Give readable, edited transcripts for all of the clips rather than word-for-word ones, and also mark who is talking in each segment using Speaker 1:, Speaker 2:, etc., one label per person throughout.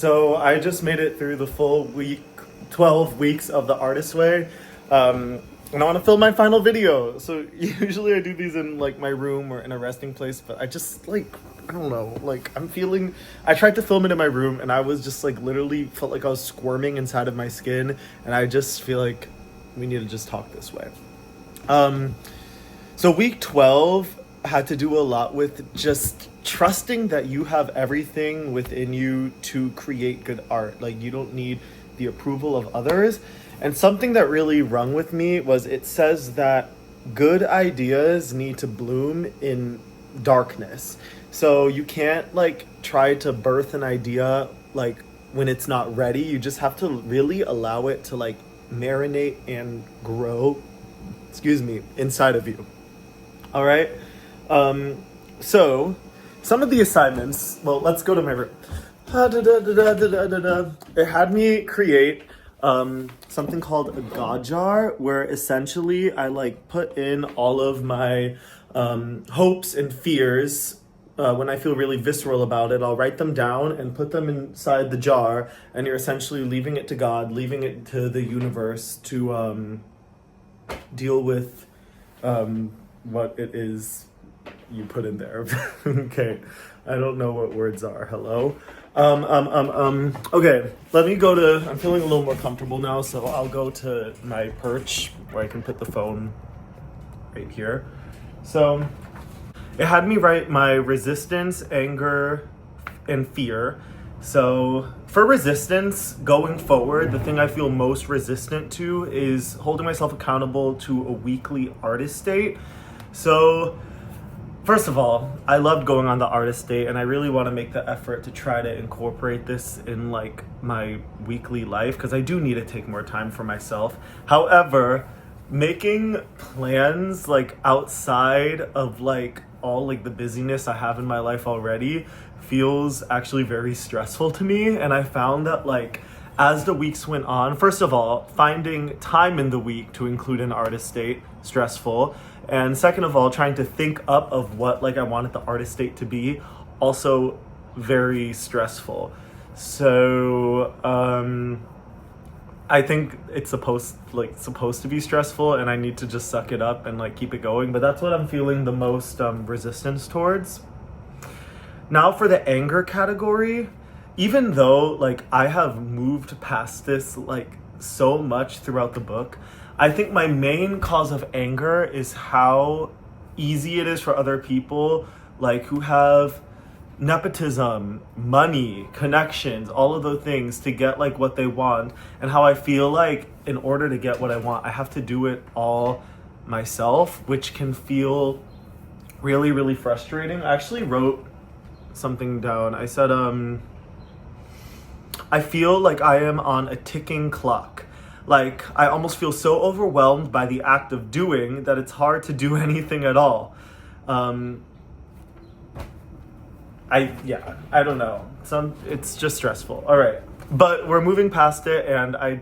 Speaker 1: So I just made it through the full week, 12 weeks of the Artist Way. And I want to film my final video. So usually I do these in like my room or in a resting place, but I just I don't know, I tried to film it in my room and I was just literally felt like I was squirming inside of my skin. And I just feel like we need to just talk this way. So week 12 had to do a lot with just trusting that you have everything within you to create good art. Like, you don't need the approval of others. And something that really rung with me was it says that good ideas need to bloom in darkness. So you can't try to birth an idea when it's not ready. You just have to really allow it to marinate and grow, inside of you. All right. So some of the assignments, well, let's go to my room. It had me create something called a God jar, where essentially I put in all of my hopes and fears. When I feel really visceral about it, I'll write them down and put them inside the jar, and you're essentially leaving it to God, leaving it to the universe to deal with what it is you put in there. Okay, I don't know what words are. Hello? Okay, let me go to, I'm feeling a little more comfortable now, so I'll go to my perch where I can put the phone right here. So it had me write my resistance, anger, and fear. So for resistance, going forward, the thing I feel most resistant to is holding myself accountable to a weekly artist date. So first of all, I loved going on the artist date, and I really want to make the effort to try to incorporate this in my weekly life, because I do need to take more time for myself. However, making plans outside of all the busyness I have in my life already feels actually very stressful to me. And I found that as the weeks went on, first of all, finding time in the week to include an artist date, stressful. And second of all, trying to think up of what I wanted the artist date to be, also very stressful. So I think it's supposed to be stressful, and I need to just suck it up and keep it going. But that's what I'm feeling the most resistance towards. Now for the anger category, even though I have moved past this so much throughout the book, I think my main cause of anger is how easy it is for other people who have nepotism, money, connections, all of those things to get what they want, and how I feel in order to get what I want, I have to do it all myself, which can feel really, really frustrating. I actually wrote something down. I said, I feel I am on a ticking clock. I almost feel so overwhelmed by the act of doing that it's hard to do anything at all. I don't know. It's just stressful. All right. But we're moving past it, and I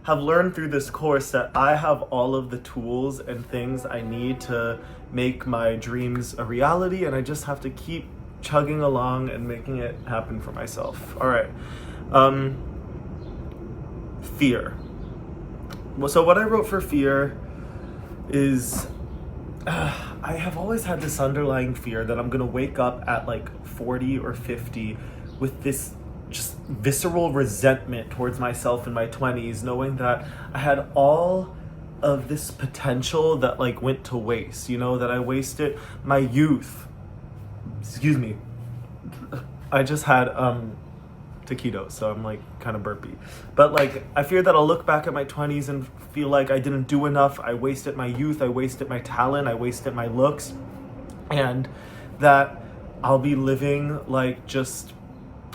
Speaker 1: have learned through this course that I have all of the tools and things I need to make my dreams a reality, and I just have to keep chugging along and making it happen for myself. All right. Fear. Well, so what I wrote for fear is I have always had this underlying fear that I'm gonna wake up at 40 or 50 with this just visceral resentment towards myself in my 20s, knowing that I had all of this potential that went to waste, that I wasted my youth. Excuse me. I just had taquitos, so I'm kind of burpy. But I fear that I'll look back at my 20s and feel like I didn't do enough. I wasted my youth, I wasted my talent, I wasted my looks, and that I'll be living just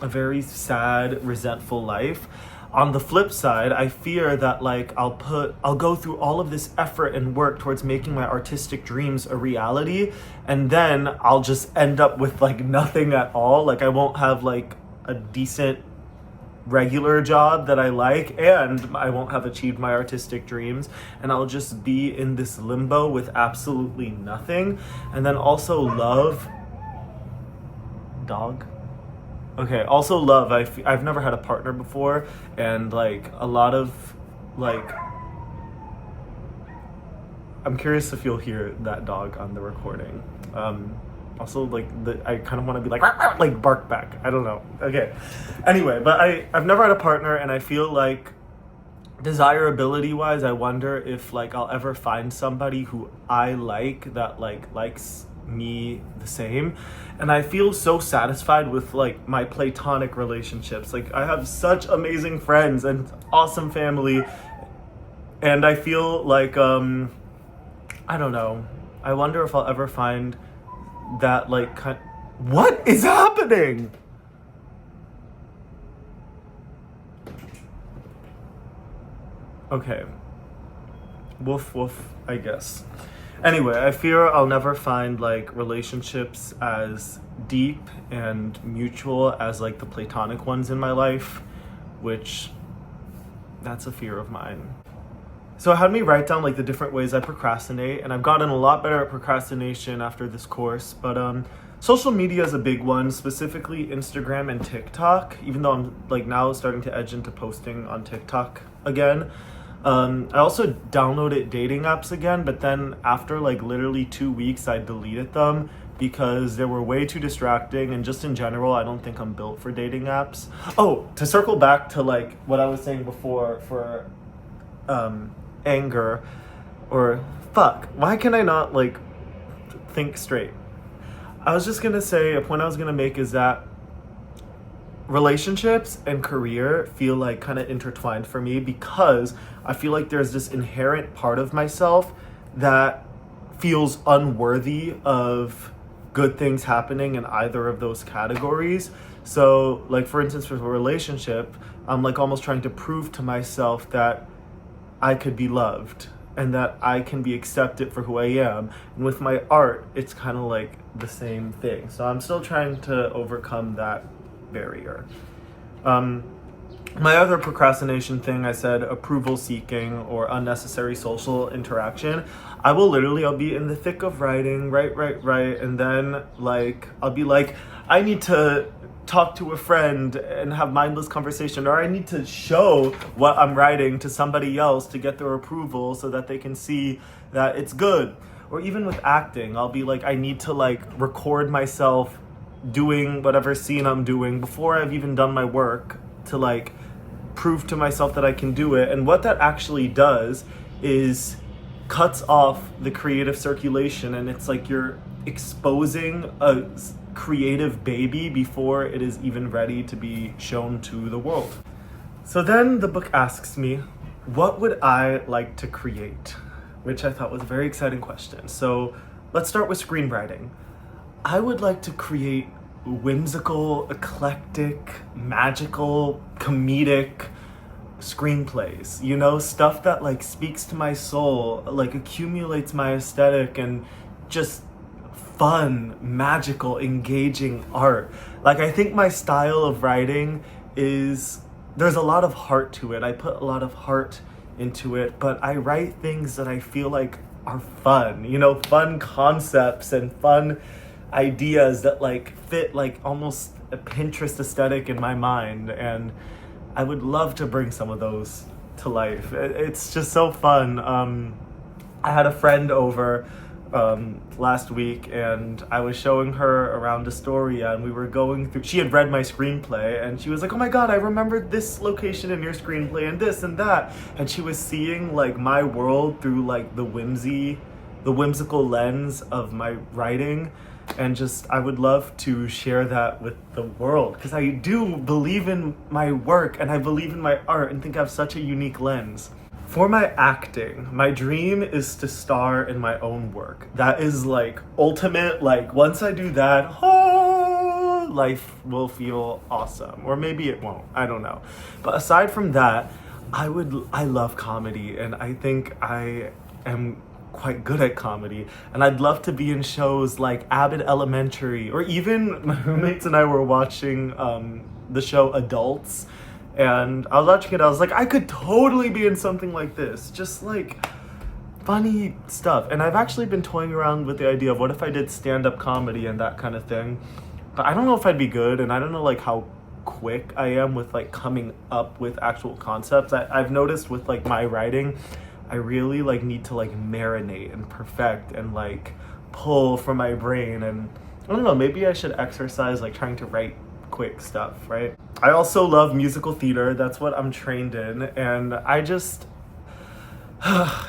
Speaker 1: a very sad, resentful life. On the flip side, I fear that I'll go through all of this effort and work towards making my artistic dreams a reality, and then I'll just end up with nothing at all. I won't have a decent regular job that I like, and I won't have achieved my artistic dreams, and I'll just be in this limbo with absolutely nothing. And then also love, dog, Okay, also love. I've never had a partner before, and like a lot of like I'm curious if you'll hear that dog on the recording. Also, like I kind of want to be like like bark back. I don't know. Okay. Anyway, but I've never had a partner, and I feel like desirability wise, I wonder if like I'll ever find somebody who I like that like likes me the same. And I feel so satisfied with like my platonic relationships. Like I have such amazing friends and awesome family, and I feel like I don't know. I wonder if I'll ever find that like what is happening? Okay. Woof woof, I guess. Anyway, I fear I'll never find like relationships as deep and mutual as like the platonic ones in my life, which that's a fear of mine. So it had me write down like the different ways I procrastinate, and I've gotten a lot better at procrastination after this course, but social media is a big one, specifically Instagram and TikTok, even though I'm like now starting to edge into posting on TikTok again. I also downloaded dating apps again, but then after like literally 2 weeks, I deleted them because they were way too distracting, and just in general, I don't think I'm built for dating apps. Oh, to circle back to like what I was saying before for anger, or fuck, why can I not like think straight? I was just gonna say, a point I was gonna make is that relationships and career feel like kind of intertwined for me, because I feel like there's this inherent part of myself that feels unworthy of good things happening in either of those categories. So like for instance, with a relationship, I'm like almost trying to prove to myself that I could be loved and that I can be accepted for who I am. And with my art, it's kind of like the same thing. So I'm still trying to overcome that barrier. My other procrastination thing, I said approval seeking or unnecessary social interaction. I'll be in the thick of writing, right, and then like I'll be like, I need to talk to a friend and have mindless conversation, or I need to show what I'm writing to somebody else to get their approval so that they can see that it's good. Or even with acting, I'll be like, I need to like record myself doing whatever scene I'm doing before I've even done my work to like prove to myself that I can do it. And what that actually does is cuts off the creative circulation, and it's like you're exposing a creative baby before it is even ready to be shown to the world. So then the book asks me, what would I like to create? Which I thought was a very exciting question. So let's start with screenwriting. I would like to create whimsical, eclectic, magical, comedic screenplays, you know, stuff that like speaks to my soul, like accumulates my aesthetic, and just fun, magical, engaging art. Like I think my style of writing is, there's a lot of heart to it. I put a lot of heart into it, but I write things that I feel like are fun, you know, fun concepts and fun ideas that like fit like almost a Pinterest aesthetic in my mind, and I would love to bring some of those to life. It's just so fun. I had a friend over last week, and I was showing her around Astoria, and we were going through, she had read my screenplay, and she was like, oh my god, I remembered this location in your screenplay and this and that, and she was seeing like my world through like the whimsical lens of my writing. And just, I would love to share that with the world, because I do believe in my work and I believe in my art and think I have such a unique lens. For my acting, my dream is to star in my own work. That is like ultimate, like once I do that, oh, life will feel awesome. Or maybe it won't, I don't know. But aside from that, I love comedy, and I think I am quite good at comedy, and I'd love to be in shows like Abbott Elementary, or even my roommates and I were watching the show Adults, and I was watching it, I was like, I could totally be in something like this, just like funny stuff. And I've actually been toying around with the idea of what if I did stand-up comedy and that kind of thing, but I don't know if I'd be good, and I don't know like how quick I am with like coming up with actual concepts. I've noticed with like my writing, I really like need to like marinate and perfect and like pull from my brain, and I don't know, maybe I should exercise like trying to write quick stuff, right? I also love musical theater. That's what I'm trained in, and I just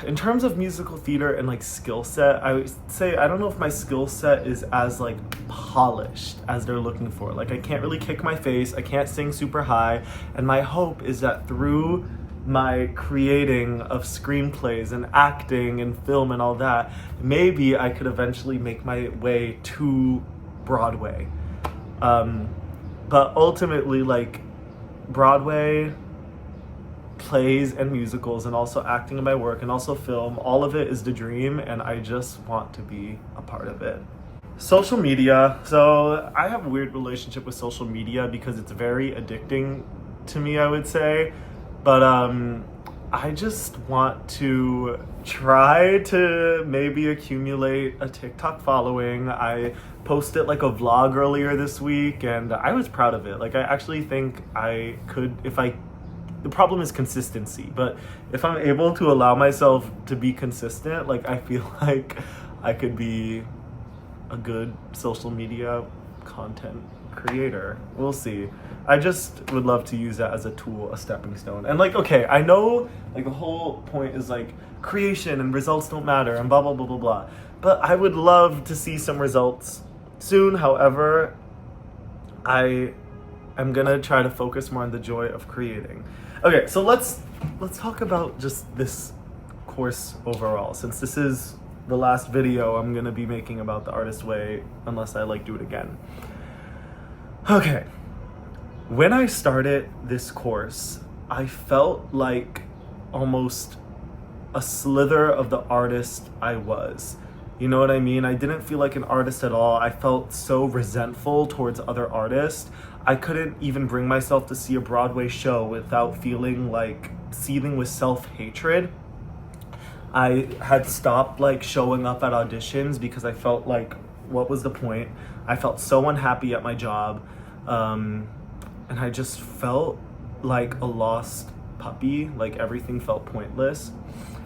Speaker 1: in terms of musical theater and like skill set, I would say I don't know if my skill set is as like polished as they're looking for. Like I can't really kick my face, I can't sing super high, and my hope is that through my creating of screenplays and acting and film and all that, maybe I could eventually make my way to Broadway. But ultimately, like Broadway, plays and musicals, and also acting in my work, and also film, all of it is the dream, and I just want to be a part of it. Social media. So I have a weird relationship with social media because it's very addicting to me, I would say. But I just want to try to maybe accumulate a TikTok following. I posted like a vlog earlier this week, and I was proud of it. Like I actually think I could, the problem is consistency, but if I'm able to allow myself to be consistent, like I feel like I could be a good social media content creator. We'll see. I just would love to use that as a tool, a stepping stone. And like, okay, I know like the whole point is like creation and results don't matter and blah, blah, blah, blah, blah. But I would love to see some results soon. However, I am gonna try to focus more on the joy of creating. Okay, so let's talk about just this course overall, since this is the last video I'm gonna be making about The Artist Way, unless I like do it again. Okay, when I started this course, I felt like almost a slither of the artist I was. You know what I mean? I didn't feel like an artist at all. I felt so resentful towards other artists. I couldn't even bring myself to see a Broadway show without feeling like seething with self-hatred. I had stopped like showing up at auditions because I felt like, what was the point? I felt so unhappy at my job. And I just felt like a lost puppy, like everything felt pointless.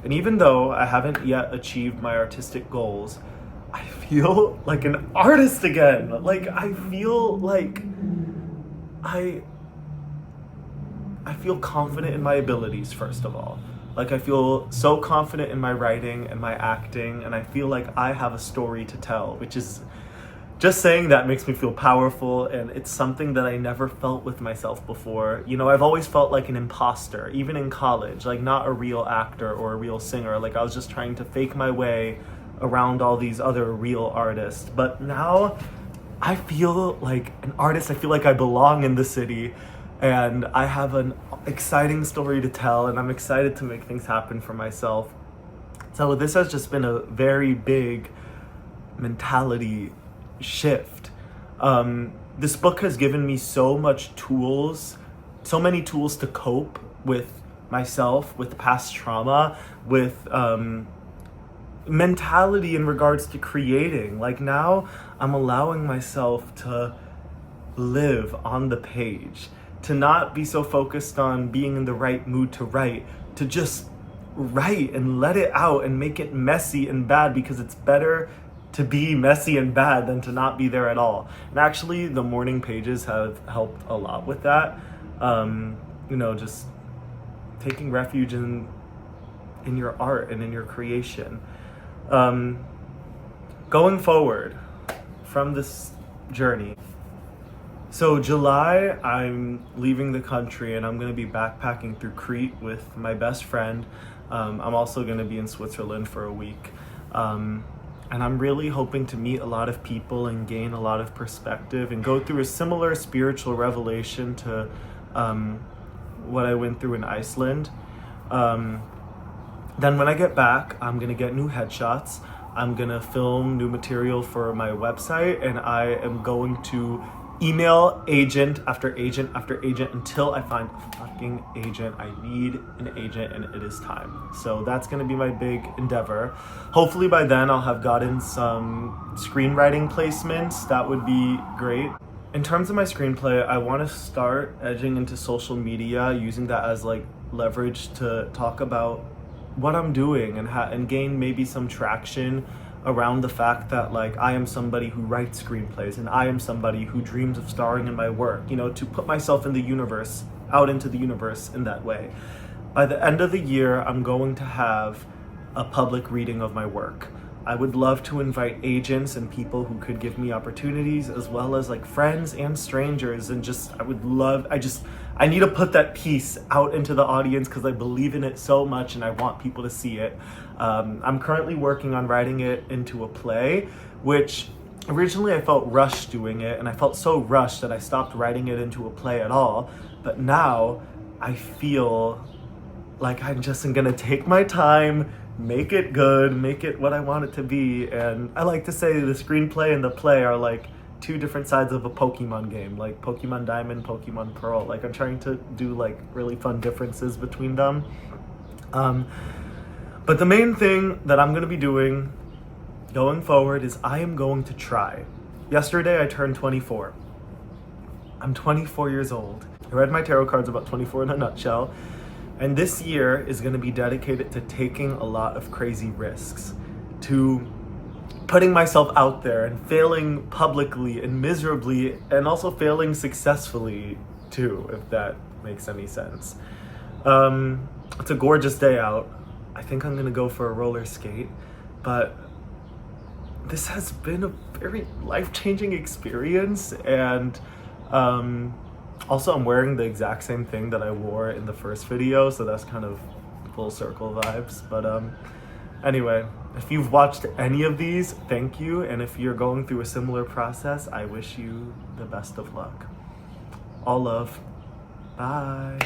Speaker 1: And even though I haven't yet achieved my artistic goals, I feel like an artist again. Like I feel like I feel confident in my abilities, first of all. Like I feel so confident in my writing and my acting, and I feel like I have a story to tell, which is, just saying that makes me feel powerful, and it's something that I never felt with myself before. You know, I've always felt like an imposter, even in college, like not a real actor or a real singer. Like I was just trying to fake my way around all these other real artists. But now I feel like an artist. I feel like I belong in the city, and I have an exciting story to tell, and I'm excited to make things happen for myself. So this has just been a very big mentality shift. This book has given me so many tools to cope with myself, with past trauma, with mentality in regards to creating. Like now I'm allowing myself to live on the page, to not be so focused on being in the right mood to write, to just write and let it out and make it messy and bad, because it's better to be messy and bad than to not be there at all. And actually the morning pages have helped a lot with that. You know, just taking refuge in your art and in your creation. Going forward from this journey. So July, I'm leaving the country and I'm gonna be backpacking through Crete with my best friend. I'm also gonna be in Switzerland for a week. And I'm really hoping to meet a lot of people and gain a lot of perspective and go through a similar spiritual revelation to what I went through in Iceland. Then when I get back, I'm gonna get new headshots. I'm gonna film new material for my website, and I am going to email agent after agent after agent until I find a fucking agent. I need an agent, and it is time. So that's gonna be my big endeavor. Hopefully by then I'll have gotten some screenwriting placements. That would be great. in terms of my screenplay, I want to start edging into social media, using that as like leverage to talk about what I'm doing and gain maybe some traction around the fact that like I am somebody who writes screenplays and I am somebody who dreams of starring in my work, you know, to put myself in the universe, out into the universe in that way. By the end of the year, I'm going to have a public reading of my work. I would love to invite agents and people who could give me opportunities, as well as like friends and strangers, and I need to put that piece out into the audience because I believe in it so much and I want people to see it. I'm currently working on writing it into a play, which originally I felt rushed doing it, and I felt so rushed that I stopped writing it into a play at all. But now I feel like I'm just gonna take my time, make it good, make it what I want it to be. And I like to say the screenplay and the play are like two different sides of a Pokemon game, like Pokemon Diamond, Pokemon Pearl. Like I'm trying to do like really fun differences between them. But the main thing that I'm gonna be doing going forward is I am going to try. Yesterday I turned 24. I'm 24 years old. I read my tarot cards about 24 in a nutshell. And this year is going to be dedicated to taking a lot of crazy risks, to putting myself out there and failing publicly and miserably, and also failing successfully too, if that makes any sense. It's a gorgeous day out. I think I'm going to go for a roller skate, but this has been a very life-changing experience. And also, I'm wearing the exact same thing that I wore in the first video, so that's kind of full circle vibes. But anyway, if you've watched any of these, thank you. And if you're going through a similar process, I wish you the best of luck. All love. Bye.